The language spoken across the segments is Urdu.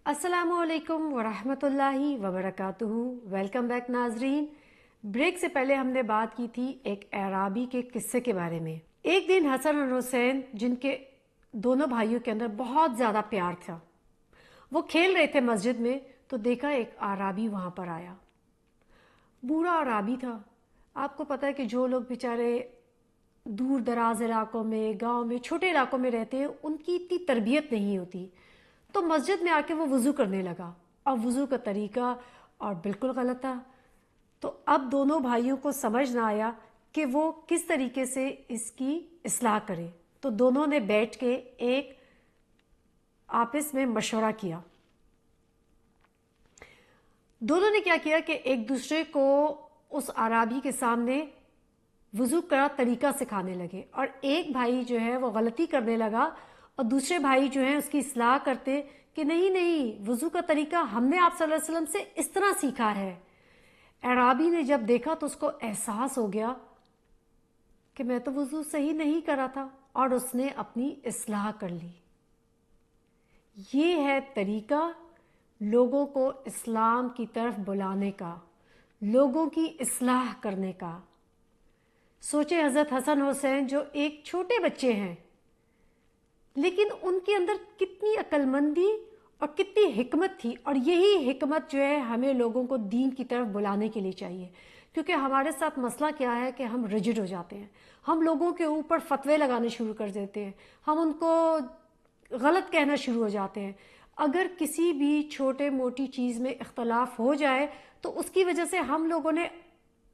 السلام علیکم ورحمۃ اللہ وبرکاتہ۔ ویلکم بیک ناظرین۔ بریک سے پہلے ہم نے بات کی تھی ایک اعرابی کے قصے کے بارے میں۔ ایک دن حسن اور حسین، جن کے دونوں بھائیوں کے اندر بہت زیادہ پیار تھا، وہ کھیل رہے تھے مسجد میں، تو دیکھا ایک اعرابی وہاں پر آیا۔ بوڑھا اعرابی تھا۔ آپ کو پتہ ہے کہ جو لوگ بیچارے دور دراز علاقوں میں، گاؤں میں، چھوٹے علاقوں میں رہتے ہیں، ان کی اتنی تربیت نہیں ہوتی، تو مسجد میں آ کے وہ وضو کرنے لگا، اور وضو کا طریقہ اور بالکل غلط تھا۔ تو اب دونوں بھائیوں کو سمجھ نہ آیا کہ وہ کس طریقے سے اس کی اصلاح کرے، تو دونوں نے بیٹھ کے ایک آپس میں مشورہ کیا۔ دونوں نے کیا کیا کہ ایک دوسرے کو اس اعرابی کے سامنے وضو کا طریقہ سکھانے لگے، اور ایک بھائی جو ہے وہ غلطی کرنے لگا اور دوسرے بھائی جو ہیں اس کی اصلاح کرتے کہ نہیں وضو کا طریقہ ہم نے آپ صلی اللہ علیہ وسلم سے اس طرح سیکھا ہے۔ اعرابی نے جب دیکھا تو اس کو احساس ہو گیا کہ میں تو وضو صحیح نہیں کرا تھا، اور اس نے اپنی اصلاح کر لی۔ یہ ہے طریقہ لوگوں کو اسلام کی طرف بلانے کا، لوگوں کی اصلاح کرنے کا۔ سوچے حضرت حسن حسین جو ایک چھوٹے بچے ہیں، لیکن ان کے اندر کتنی عقل مندی اور کتنی حکمت تھی، اور یہی حکمت جو ہے ہمیں لوگوں کو دین کی طرف بلانے کے لیے چاہیے۔ کیونکہ ہمارے ساتھ مسئلہ کیا ہے کہ ہم رجڈ ہو جاتے ہیں، ہم لوگوں کے اوپر فتوے لگانے شروع کر دیتے ہیں، ہم ان کو غلط کہنا شروع ہو جاتے ہیں۔ اگر کسی بھی چھوٹے موٹی چیز میں اختلاف ہو جائے تو اس کی وجہ سے ہم لوگوں نے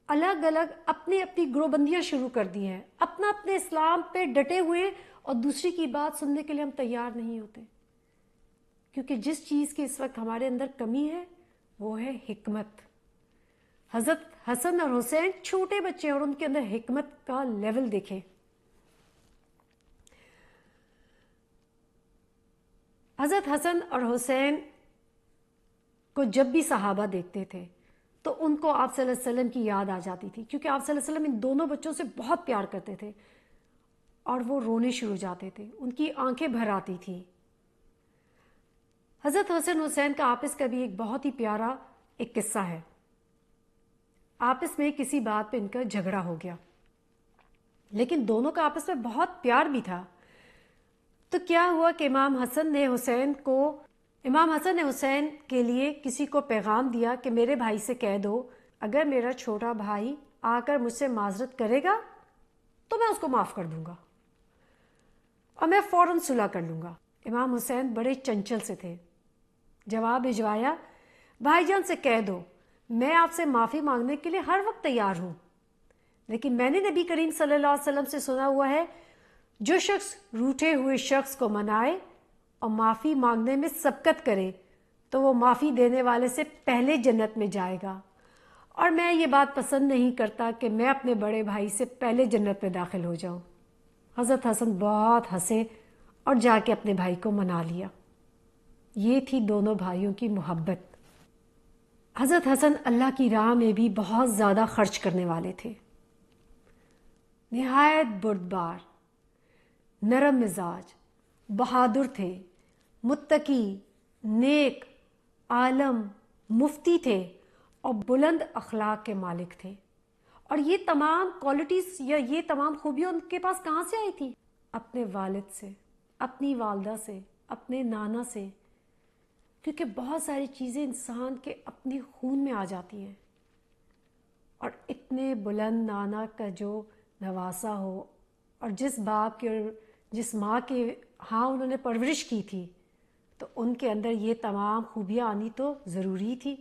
الگ الگ اپنی اپنی گروہ بندیاں شروع کر دی ہیں، اپنے اسلام پہ ڈٹے ہوئے، اور دوسری کی بات سننے کے لیے ہم تیار نہیں ہوتے۔ کیونکہ جس چیز کی اس وقت ہمارے اندر کمی ہے وہ ہے حکمت۔ حضرت حسن اور حسین چھوٹے بچے ہیں، اور ان کے اندر حکمت کا لیول دیکھیں۔ حضرت حسن اور حسین کو جب بھی صحابہ دیکھتے تھے تو ان کو آپ صلی اللہ علیہ وسلم کی یاد آ جاتی تھی، کیونکہ آپ صلی اللہ علیہ وسلم ان دونوں بچوں سے بہت پیار کرتے تھے، اور وہ رونے شروع ہو جاتے تھے، ان کی آنکھیں بھر آتی تھیں۔ حضرت حسن حسین کا آپس کا بھی ایک بہت ہی پیارا ایک قصہ ہے۔ آپس میں کسی بات پہ ان کا جھگڑا ہو گیا، لیکن دونوں کا آپس میں بہت پیار بھی تھا۔ تو کیا ہوا کہ امام حسن نے حسین کے لیے کسی کو پیغام دیا کہ میرے بھائی سے کہہ دو اگر میرا چھوٹا بھائی آ کر مجھ سے معذرت کرے گا تو میں اس کو معاف کر دوں گا، اور میں فوراً صلح کر لوں گا۔ امام حسین بڑے چنچل سے تھے۔ جواب بھجوایا، بھائی جان سے کہہ دو میں آپ سے معافی مانگنے کے لیے ہر وقت تیار ہوں، لیکن میں نے نبی کریم صلی اللہ علیہ وسلم سے سنا ہوا ہے جو شخص روٹھے ہوئے شخص کو منائے اور معافی مانگنے میں سبقت کرے تو وہ معافی دینے والے سے پہلے جنت میں جائے گا، اور میں یہ بات پسند نہیں کرتا کہ میں اپنے بڑے بھائی سے پہلے جنت میں داخل ہو جاؤں۔ حضرت حسن بہت ہنسے اور جا کے اپنے بھائی کو منا لیا۔ یہ تھی دونوں بھائیوں کی محبت۔ حضرت حسن اللہ کی راہ میں بھی بہت زیادہ خرچ کرنے والے تھے، نہایت بردبار، نرم مزاج، بہادر تھے، متقی، نیک، عالم، مفتی تھے، اور بلند اخلاق کے مالک تھے۔ اور یہ تمام کوالٹیز یا یہ تمام خوبیاں ان کے پاس کہاں سے آئی تھی؟ اپنے والد سے، اپنی والدہ سے، اپنے نانا سے، کیونکہ بہت ساری چیزیں انسان کے اپنی خون میں آ جاتی ہیں، اور اتنے بلند نانا کا جو نواسا ہو، اور جس باپ کے اور جس ماں کے ہاں انہوں نے پرورش کی تھی، تو ان کے اندر یہ تمام خوبیاں آنی تو ضروری تھی۔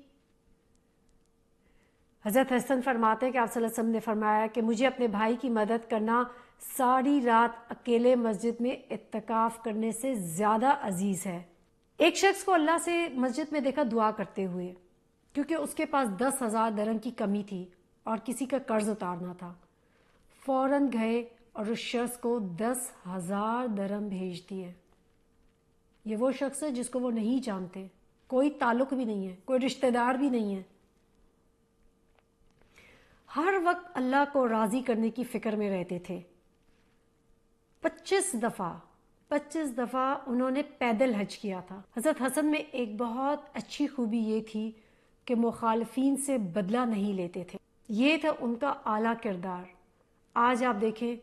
حضرت حسن فرماتے ہیں کہ آپ صلی اللہ علیہ وسلم نے فرمایا کہ مجھے اپنے بھائی کی مدد کرنا ساری رات اکیلے مسجد میں اعتکاف کرنے سے زیادہ عزیز ہے۔ ایک شخص کو اللہ سے مسجد میں دیکھا دعا کرتے ہوئے، کیونکہ اس کے پاس 10,000 درہم کی کمی تھی اور کسی کا قرض اتارنا تھا۔ فوراً گئے اور اس شخص کو 10,000 درہم بھیج دیے۔ یہ وہ شخص ہے جس کو وہ نہیں جانتے، کوئی تعلق بھی نہیں ہے، کوئی رشتہ دار بھی نہیں ہے۔ ہر وقت اللہ کو راضی کرنے کی فکر میں رہتے تھے۔ 25 25 دفعہ انہوں نے پیدل حج کیا تھا۔ حضرت حسن میں ایک بہت اچھی خوبی یہ تھی کہ مخالفین سے بدلہ نہیں لیتے تھے، یہ تھا ان کا اعلیٰ کردار۔ آج آپ دیکھیں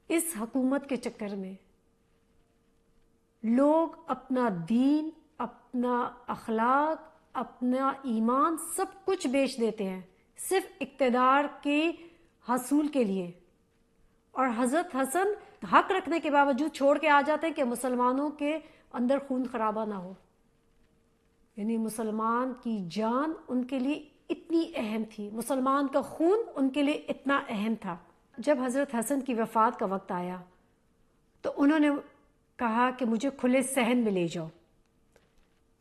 اس حکومت کے چکر میں لوگ اپنا دین، اپنا اخلاق، اپنا ایمان سب کچھ بیچ دیتے ہیں صرف اقتدار کے حصول کے لیے، اور حضرت حسن حق رکھنے کے باوجود چھوڑ کے آ جاتے ہیں کہ مسلمانوں کے اندر خون خرابہ نہ ہو۔ یعنی مسلمان کی جان ان کے لیے اتنی اہم تھی، مسلمان کا خون ان کے لیے اتنا اہم تھا۔ جب حضرت حسن کی وفات کا وقت آیا تو انہوں نے کہا کہ مجھے کھلے صحن میں لے جاؤ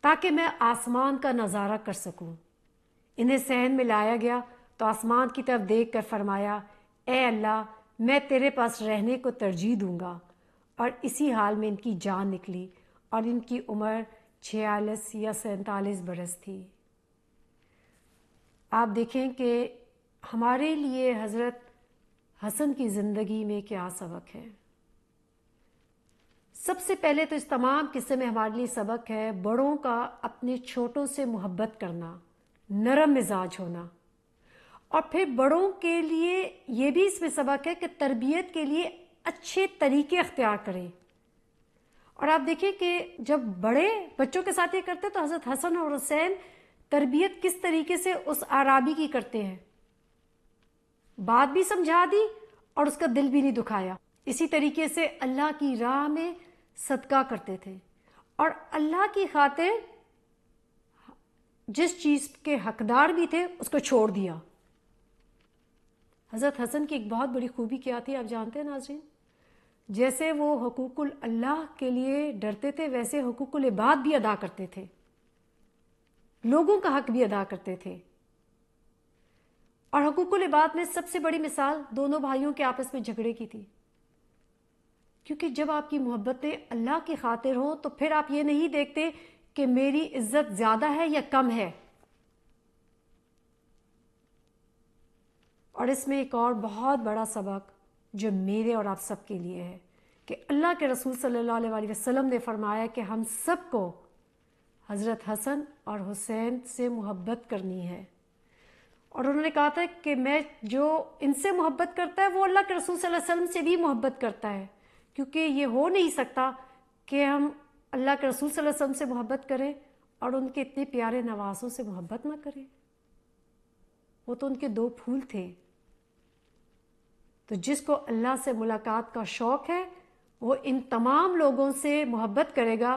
تاکہ میں آسمان کا نظارہ کر سکوں۔ انہیں صحن میں لایا گیا تو آسمان کی طرف دیکھ کر فرمایا، اے اللہ، میں تیرے پاس رہنے کو ترجیح دوں گا، اور اسی حال میں ان کی جان نکلی اور ان کی عمر 46 یا 47 برس تھی۔ آپ دیکھیں کہ ہمارے لیے حضرت حسن کی زندگی میں کیا سبق ہے۔ سب سے پہلے تو اس تمام قصے میں ہمارے لیے سبق ہے بڑوں کا اپنے چھوٹوں سے محبت کرنا، نرم مزاج ہونا، اور پھر بڑوں کے لیے یہ بھی اس میں سبق ہے کہ تربیت کے لیے اچھے طریقے اختیار کریں۔ اور آپ دیکھیں کہ جب بڑے بچوں کے ساتھ یہ کرتے تو حضرت حسن اور حسین تربیت کس طریقے سے اس اعرابی کی کرتے ہیں، بات بھی سمجھا دی اور اس کا دل بھی نہیں دکھایا۔ اسی طریقے سے اللہ کی راہ میں صدقہ کرتے تھے، اور اللہ کی خاطر جس چیز کے حقدار بھی تھے اس کو چھوڑ دیا۔ حضرت حسن کی ایک بہت بڑی خوبی کیا تھی آپ جانتے ہیں ناظرین؟ جیسے وہ حقوق اللہ کے لیے ڈرتے تھے ویسے حقوق العباد بھی ادا کرتے تھے، لوگوں کا حق بھی ادا کرتے تھے۔ اور حقوق العباد میں سب سے بڑی مثال دونوں بھائیوں کے آپس میں جھگڑے کی تھی، کیونکہ جب آپ کی محبتیں اللہ کی خاطر ہوں تو پھر آپ یہ نہیں دیکھتے کہ میری عزت زیادہ ہے یا کم ہے۔ اور اس میں ایک اور بہت بڑا سبق جو میرے اور آپ سب کے لیے ہے کہ اللہ کے رسول صلی اللہ علیہ وسلم نے فرمایا کہ ہم سب کو حضرت حسن اور حسین سے محبت کرنی ہے، اور انہوں نے کہا تھا کہ میں جو ان سے محبت کرتا ہے وہ اللہ کے رسول صلی اللہ علیہ وسلم سے بھی محبت کرتا ہے، کیونکہ یہ ہو نہیں سکتا کہ ہم اللہ کے رسول صلی اللہ علیہ وسلم سے محبت کریں اور ان کے اتنے پیارے نوازوں سے محبت نہ کریں۔ وہ تو ان کے دو پھول تھے۔ تو جس کو اللہ سے ملاقات کا شوق ہے وہ ان تمام لوگوں سے محبت کرے گا،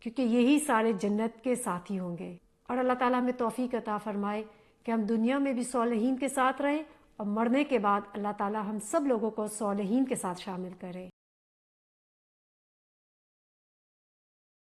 کیونکہ یہی سارے جنت کے ساتھی ہوں گے۔ اور اللہ تعالیٰ ہمیں توفیق عطا فرمائے کہ ہم دنیا میں بھی صالحین کے ساتھ رہیں، اور مرنے کے بعد اللہ تعالیٰ ہم سب لوگوں کو صالحین کے ساتھ شامل کرے۔